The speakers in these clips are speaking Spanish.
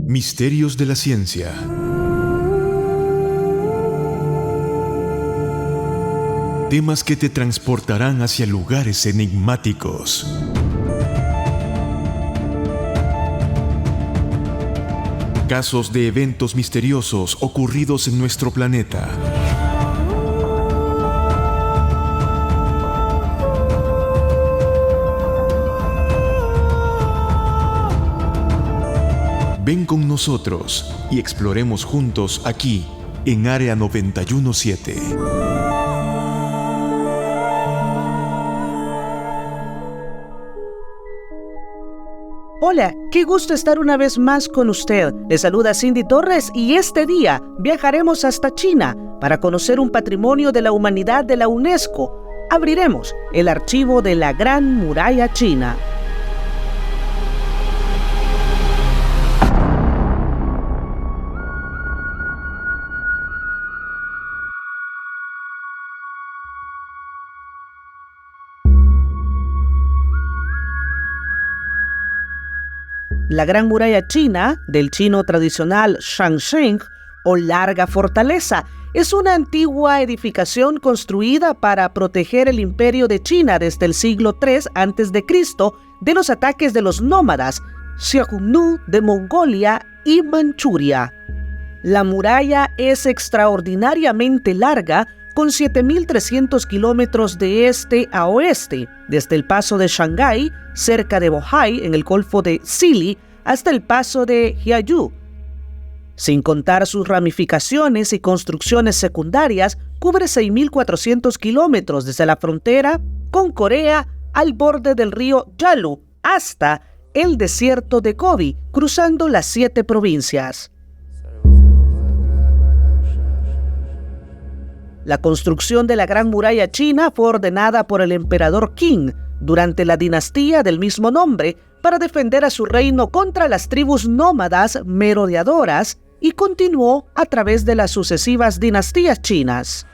Misterios de la ciencia. Temas que te transportarán hacia lugares enigmáticos. Casos de eventos misteriosos ocurridos en nuestro planeta. Ven con nosotros y exploremos juntos aquí, en Área 917. Hola, qué gusto estar una vez más con usted. Le saluda Cindy Torres y este día viajaremos hasta China para conocer un patrimonio de la humanidad de la UNESCO. Abriremos el archivo de la Gran Muralla China. La Gran Muralla China, del chino tradicional Shangsheng o Larga Fortaleza, es una antigua edificación construida para proteger el imperio de China desde el siglo III a.C. de los ataques de los nómadas Xiongnu de Mongolia y Manchuria. La muralla es extraordinariamente larga, con 7.300 kilómetros de este a oeste, desde el paso de Shanghái, cerca de Bohai, en el Golfo de Zili, hasta el paso de Jiayu. Sin contar sus ramificaciones y construcciones secundarias, cubre 6.400 kilómetros desde la frontera con Corea al borde del río Yalu hasta el desierto de Gobi, cruzando las 7 provincias. La construcción de la Gran Muralla China fue ordenada por el emperador Qin durante la dinastía del mismo nombre para defender a su reino contra las tribus nómadas merodeadoras y continuó a través de las sucesivas dinastías chinas.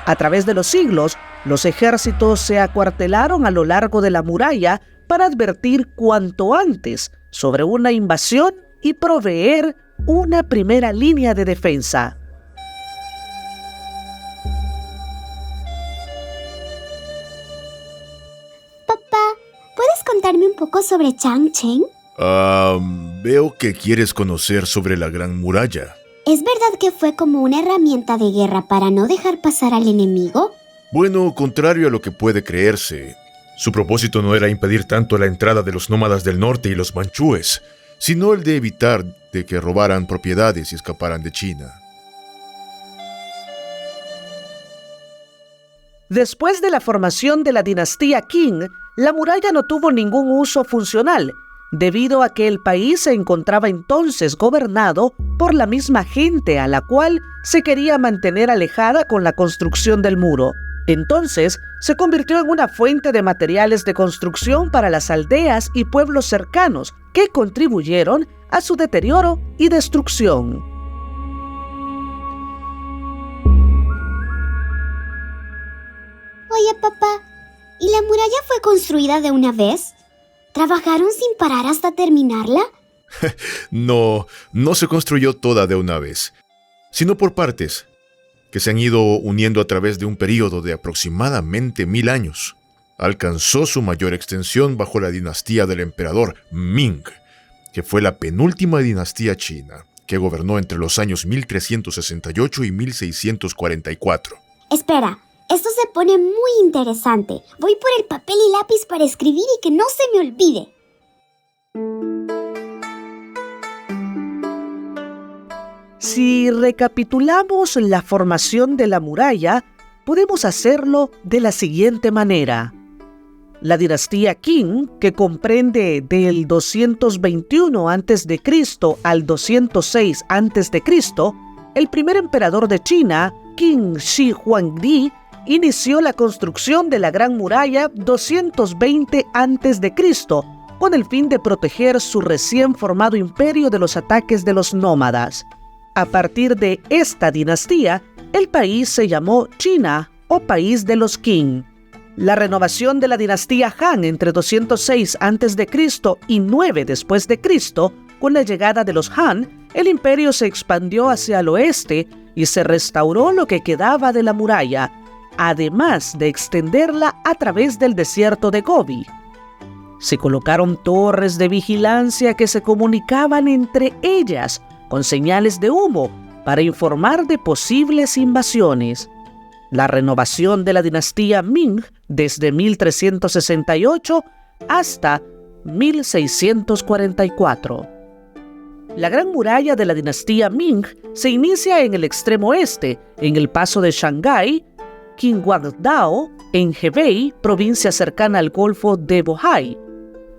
A través de los siglos, los ejércitos se acuartelaron a lo largo de la muralla para advertir cuanto antes sobre una invasión y proveer una primera línea de defensa. Papá, ¿puedes contarme un poco sobre Changcheng? Veo que quieres conocer sobre la Gran Muralla. ¿Es verdad que fue como una herramienta de guerra para no dejar pasar al enemigo? Bueno, contrario a lo que puede creerse, su propósito no era impedir tanto la entrada de los nómadas del norte y los manchúes, sino el de evitar de que robaran propiedades y escaparan de China. Después de la formación de la dinastía Qing, la muralla no tuvo ningún uso funcional, debido a que el país se encontraba entonces gobernado por la misma gente a la cual se quería mantener alejada con la construcción del muro. Entonces, se convirtió en una fuente de materiales de construcción para las aldeas y pueblos cercanos que contribuyeron a su deterioro y destrucción. Oye, papá, ¿y la muralla fue construida de una vez? ¿Trabajaron sin parar hasta terminarla? No se construyó toda de una vez, sino por partes, que se han ido uniendo a través de un período de aproximadamente 1000 años. Alcanzó su mayor extensión bajo la dinastía del emperador Ming, que fue la penúltima dinastía china, que gobernó entre los años 1368 y 1644. Espera, esto se pone muy interesante. Voy por el papel y lápiz para escribir y que no se me olvide. Si recapitulamos la formación de la muralla, podemos hacerlo de la siguiente manera. La dinastía Qing, que comprende del 221 a.C. al 206 a.C., el primer emperador de China, Qin Shi Huangdi, inició la construcción de la Gran Muralla 220 a.C., con el fin de proteger su recién formado imperio de los ataques de los nómadas. A partir de esta dinastía, el país se llamó China o País de los Qing. La renovación de la dinastía Han entre 206 a.C. y 9 después de Cristo, con la llegada de los Han, el imperio se expandió hacia el oeste y se restauró lo que quedaba de la muralla, además de extenderla a través del desierto de Gobi. Se colocaron torres de vigilancia que se comunicaban entre ellas con señales de humo para informar de posibles invasiones. La renovación de la dinastía Ming desde 1368 hasta 1644. La Gran Muralla de la dinastía Ming se inicia en el extremo este, en el paso de Shanghái, Qinhuangdao, en Hebei, provincia cercana al Golfo de Bohai.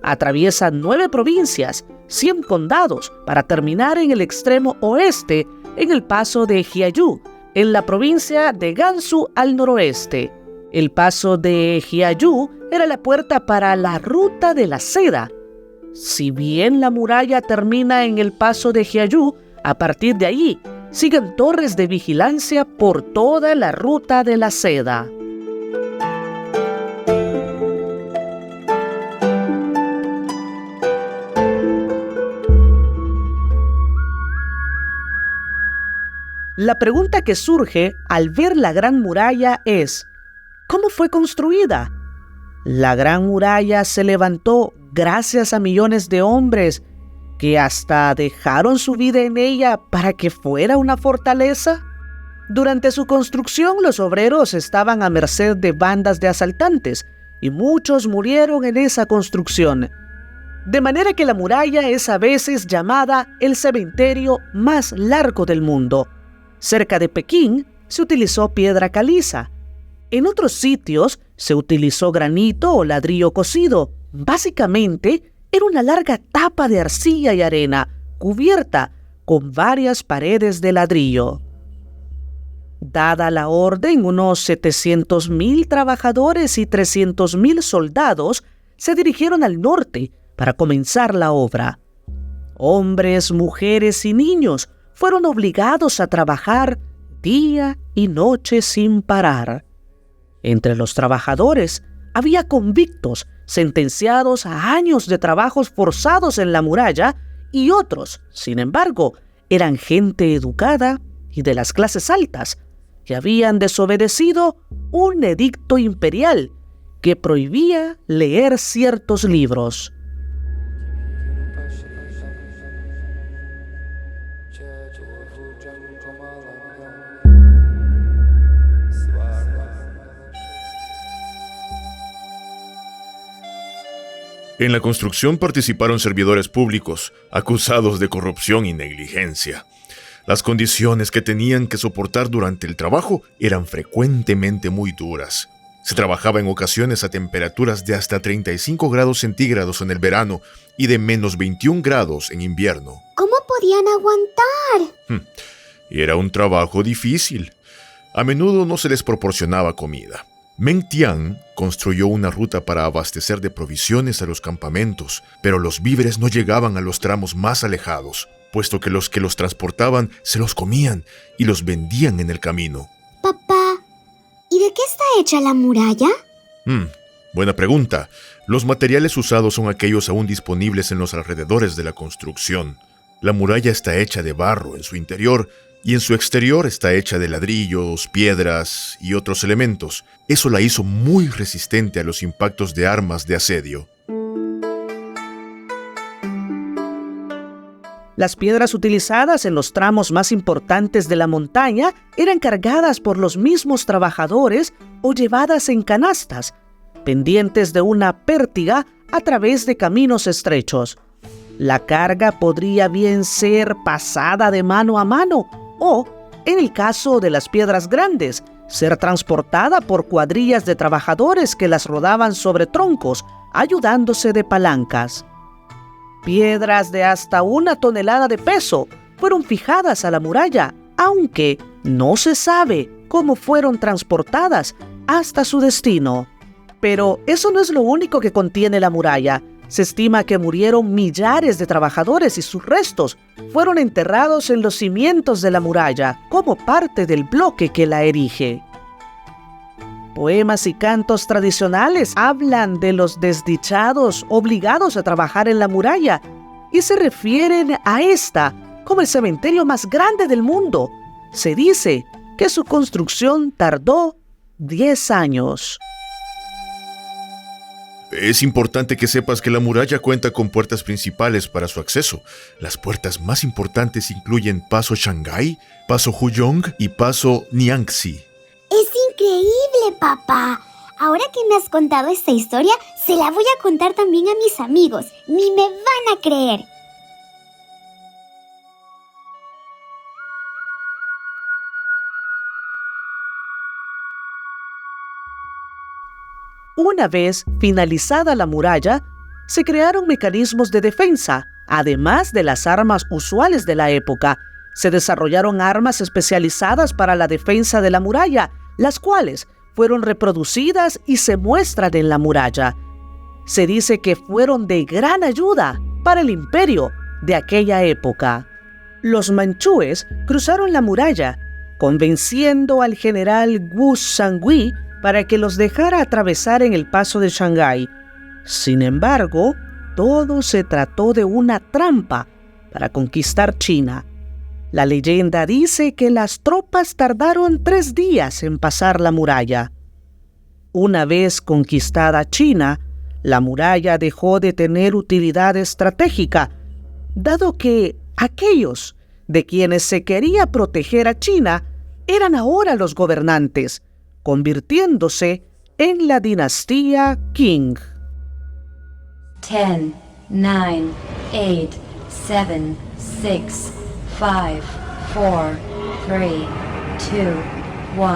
Atraviesa 9 provincias, 100 condados, para terminar en el extremo oeste, en el paso de Jiayu, en la provincia de Gansu al noroeste. El paso de Jiayu era la puerta para la Ruta de la Seda. Si bien la muralla termina en el paso de Jiayu, a partir de allí siguen torres de vigilancia por toda la Ruta de la Seda. La pregunta que surge al ver la Gran Muralla es: ¿cómo fue construida? La Gran Muralla se levantó gracias a millones de hombres que hasta dejaron su vida en ella para que fuera una fortaleza. Durante su construcción, los obreros estaban a merced de bandas de asaltantes y muchos murieron en esa construcción. De manera que la muralla es a veces llamada el cementerio más largo del mundo. Cerca de Pekín se utilizó piedra caliza. En otros sitios se utilizó granito o ladrillo cocido. Básicamente, era una larga tapa de arcilla y arena, cubierta con varias paredes de ladrillo. Dada la orden, unos 700,000 trabajadores y 300,000 soldados se dirigieron al norte para comenzar la obra. Hombres, mujeres y niños fueron obligados a trabajar día y noche sin parar. Entre los trabajadores había convictos sentenciados a años de trabajos forzados en la muralla y otros, sin embargo, eran gente educada y de las clases altas que habían desobedecido un edicto imperial que prohibía leer ciertos libros. En la construcción participaron servidores públicos, acusados de corrupción y negligencia. Las condiciones que tenían que soportar durante el trabajo eran frecuentemente muy duras. Se trabajaba en ocasiones a temperaturas de hasta 35 grados centígrados en el verano y de menos 21 grados en invierno. ¿Cómo podían aguantar? Y era un trabajo difícil. A menudo no se les proporcionaba comida. Meng Tian construyó una ruta para abastecer de provisiones a los campamentos, pero los víveres no llegaban a los tramos más alejados, puesto que los transportaban se los comían y los vendían en el camino. Papá, ¿y de qué está hecha la muralla? Buena pregunta. Los materiales usados son aquellos aún disponibles en los alrededores de la construcción. La muralla está hecha de barro en su interior y en su exterior está hecha de ladrillos, piedras y otros elementos. Eso la hizo muy resistente a los impactos de armas de asedio. Las piedras utilizadas en los tramos más importantes de la montaña eran cargadas por los mismos trabajadores o llevadas en canastas, pendientes de una pértiga a través de caminos estrechos. La carga podría bien ser pasada de mano a mano o, en el caso de las piedras grandes, ser transportada por cuadrillas de trabajadores que las rodaban sobre troncos, ayudándose de palancas. Piedras de hasta 1 tonelada de peso fueron fijadas a la muralla, aunque no se sabe cómo fueron transportadas hasta su destino. Pero eso no es lo único que contiene la muralla. Se estima que murieron millares de trabajadores y sus restos fueron enterrados en los cimientos de la muralla como parte del bloque que la erige. Poemas y cantos tradicionales hablan de los desdichados obligados a trabajar en la muralla y se refieren a esta como el cementerio más grande del mundo. Se dice que su construcción tardó 10 años. Es importante que sepas que la muralla cuenta con puertas principales para su acceso. Las puertas más importantes incluyen Paso Shanghái, Paso Huyong y Paso Niangxi. ¡Es increíble, papá! Ahora que me has contado esta historia, se la voy a contar también a mis amigos. Ni me van a creer. Una vez finalizada la muralla, se crearon mecanismos de defensa. Además de las armas usuales de la época, se desarrollaron armas especializadas para la defensa de la muralla, las cuales fueron reproducidas y se muestran en la muralla. Se dice que fueron de gran ayuda para el imperio de aquella época. Los manchúes cruzaron la muralla, convenciendo al general Wu Shangui para que los dejara atravesar en el paso de Shanghái. Sin embargo, todo se trató de una trampa para conquistar China. La leyenda dice que las tropas tardaron 3 días en pasar la muralla. Una vez conquistada China, la muralla dejó de tener utilidad estratégica, dado que aquellos de quienes se quería proteger a China eran ahora los gobernantes, convirtiéndose en la dinastía Qing. 10, 9, 8, 7, 6, 5, 4, 3, 2, 1.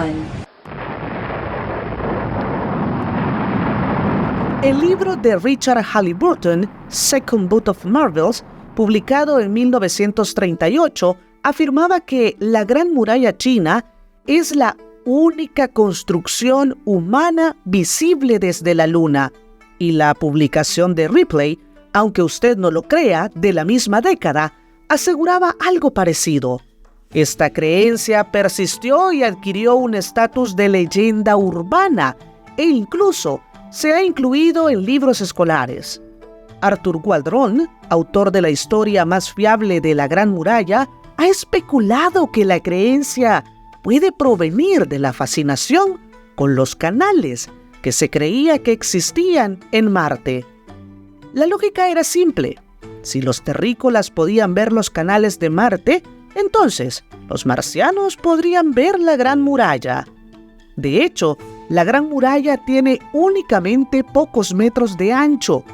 El libro de Richard Halliburton, Second Book of Marvels, publicado en 1938, afirmaba que la Gran Muralla China es la única construcción humana visible desde la Luna, y la publicación de Ripley, aunque usted no lo crea, de la misma década, aseguraba algo parecido. Esta creencia persistió y adquirió un estatus de leyenda urbana e incluso se ha incluido en libros escolares. Arthur Waldron, autor de la historia más fiable de la Gran Muralla, ha especulado que la creencia puede provenir de la fascinación con los canales que se creía que existían en Marte. La lógica era simple. Si los terrícolas podían ver los canales de Marte, entonces los marcianos podrían ver la Gran Muralla. De hecho, la Gran Muralla tiene únicamente pocos metros de ancho,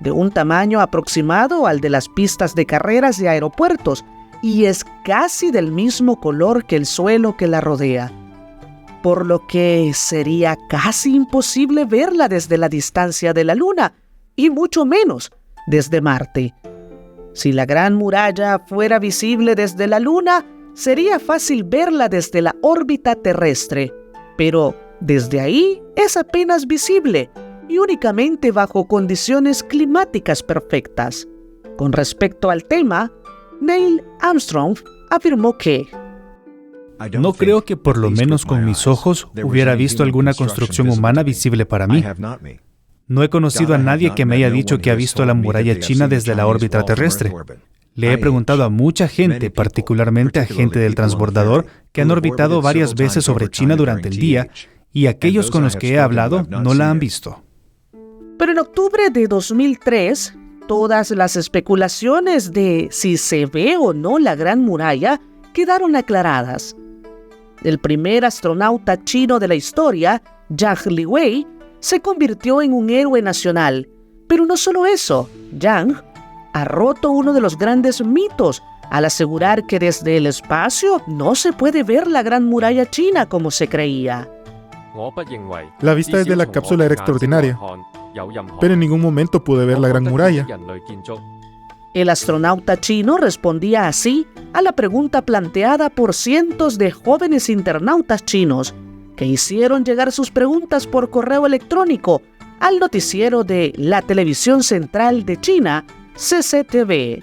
de un tamaño aproximado al de las pistas de carreras de aeropuertos, y es casi del mismo color que el suelo que la rodea, por lo que sería casi imposible verla desde la distancia de la Luna, y mucho menos desde Marte. Si la Gran Muralla fuera visible desde la Luna, sería fácil verla desde la órbita terrestre, pero desde ahí es apenas visible y únicamente bajo condiciones climáticas perfectas. Con respecto al tema, Neil Armstrong afirmó que no creo que por lo menos con mis ojos hubiera visto alguna construcción humana visible para mí. No he conocido a nadie que me haya dicho que ha visto la muralla china desde la órbita terrestre. Le he preguntado a mucha gente, particularmente a gente del transbordador, que han orbitado varias veces sobre China durante el día, y aquellos con los que he hablado no la han visto. Pero en octubre de 2003, todas las especulaciones de si se ve o no la Gran Muralla quedaron aclaradas. El primer astronauta chino de la historia, Yang Liwei, se convirtió en un héroe nacional. Pero no solo eso, Yang ha roto uno de los grandes mitos al asegurar que desde el espacio no se puede ver la Gran Muralla China como se creía. La vista desde la cápsula era extraordinaria, pero en ningún momento pude ver la Gran Muralla. El astronauta chino respondía así a la pregunta planteada por cientos de jóvenes internautas chinos que hicieron llegar sus preguntas por correo electrónico al noticiero de la Televisión Central de China, CCTV.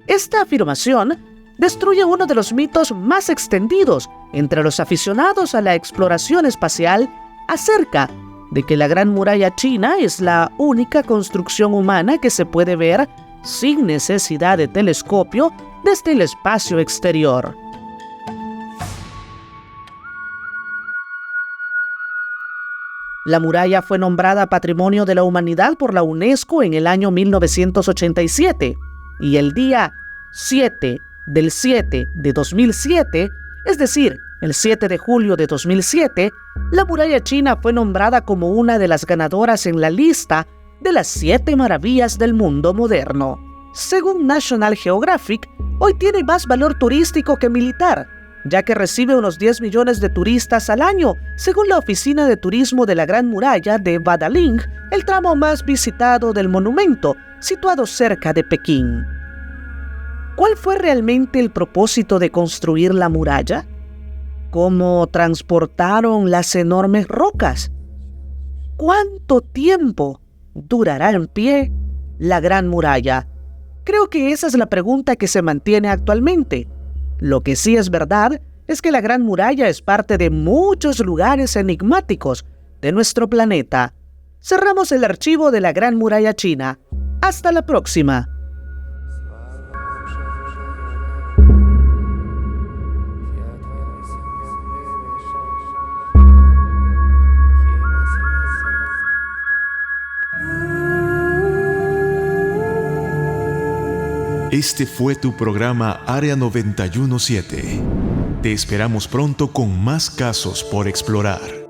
Esta afirmación destruye uno de los mitos más extendidos entre los aficionados a la exploración espacial acerca de que la Gran Muralla China es la única construcción humana que se puede ver sin necesidad de telescopio desde el espacio exterior. La muralla fue nombrada Patrimonio de la Humanidad por la UNESCO en el año 1987 y el día 7 del 7 de 2007, es decir, el 7 de julio de 2007, la muralla china fue nombrada como una de las ganadoras en la lista de las 7 maravillas del mundo moderno. Según National Geographic, hoy tiene más valor turístico que militar, ya que recibe unos 10 millones de turistas al año, según la Oficina de Turismo de la Gran Muralla de Badaling, el tramo más visitado del monumento, situado cerca de Pekín. ¿Cuál fue realmente el propósito de construir la muralla? ¿Cómo transportaron las enormes rocas? ¿Cuánto tiempo durará en pie la Gran Muralla? Creo que esa es la pregunta que se mantiene actualmente. Lo que sí es verdad es que la Gran Muralla es parte de muchos lugares enigmáticos de nuestro planeta. Cerramos el archivo de la Gran Muralla China. Hasta la próxima. Este fue tu programa Área 917. Te esperamos pronto con más casos por explorar.